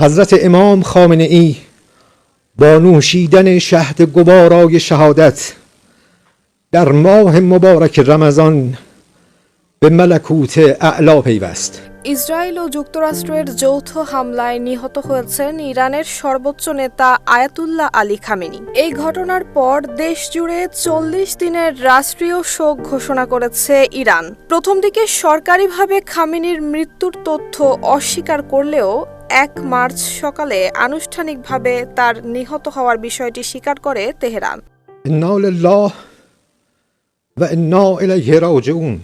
حضرت امام خامنه ای با نوشیدن شهد گوارای شهادت در ماه مبارک رمضان به ملکوت اعلا پیوست। Israel ও যুক্তরাষ্ট্রের যৌথ হামলায় নিহত হয়েছেন ইরানের সর্বোচ্চ নেতা আয়াতুল্লাহ আলী খামেনি। এই ঘটনার পর দেশ জুড়ে ৪০ দিনের রাষ্ট্রীয় শোক ঘোষণা করেছে ইরান। প্রথম দিকে সরকারিভাবে খামেনির মৃত্যুর তথ্য অস্বীকার করলেও ১ মার্চ সকালে আনুষ্ঠানিকভাবে তার নিহত হওয়ার বিষয়টি স্বীকার করে তেহরান। انا لله و انا الیه راجعون।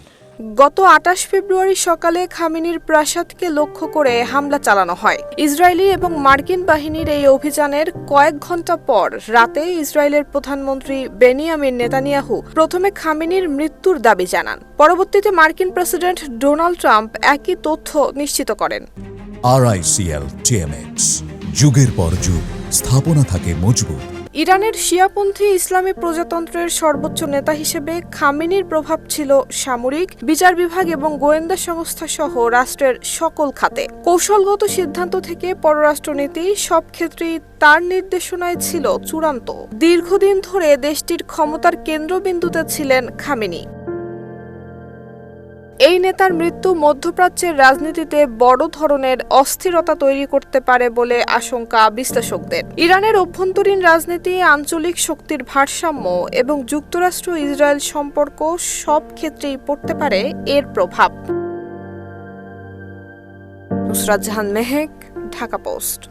গত ২৮ ফেব্রুয়ারি সকালে খামেনির প্রাসাদকে লক্ষ্য করে হামলা চালানো হয়। ইসরায়েলি এবং মার্কিন বাহিনীর এই অভিযানের কয়েক ঘণ্টা পর রাতে ইসরায়েলের প্রধানমন্ত্রী বেনিয়ামিন নেতানিয়াহু প্রথমে খামেনির মৃত্যুর দাবি জানান। পরবর্তীতে মার্কিন প্রেসিডেন্ট ডোনাল্ড ট্রাম্প একই তথ্য নিশ্চিত করেন। RICL TMX, যুগের পর যুগ স্থাপনা থাকে মজবুত। ইরানের শিয়াপন্থী ইসলামী প্রজাতন্ত্রের সর্বোচ্চ নেতা হিসেবে খামেনির প্রভাব ছিল সামরিক, বিচার বিভাগ এবং গোয়েন্দা সংস্থা সহ রাষ্ট্রের সকল খাতে। কৌশলগত সিদ্ধান্ত থেকে পররাষ্ট্রনীতি সব ক্ষেত্রেই তার নির্দেশনায় ছিল চূড়ান্ত। দীর্ঘদিন ধরে দেশটির ক্ষমতার কেন্দ্রবিন্দুতে ছিলেন খামেনি। এই নেতার মৃত্যু মধ্যপ্রাচ্যের রাজনীতিতে বড় ধরনের অস্থিরতা তৈরি করতে পারে বলে আশঙ্কা বিশ্লেষকদের। ইরানের অভ্যন্তরীণ রাজনীতি, আঞ্চলিক শক্তির ভারসাম্য এবং যুক্তরাষ্ট্র ইসরায়েল সম্পর্ক সব ক্ষেত্রেই পড়তে পারে এর প্রভাব। নুসরাত জাহান মেহেক, ঢাকা পোস্ট।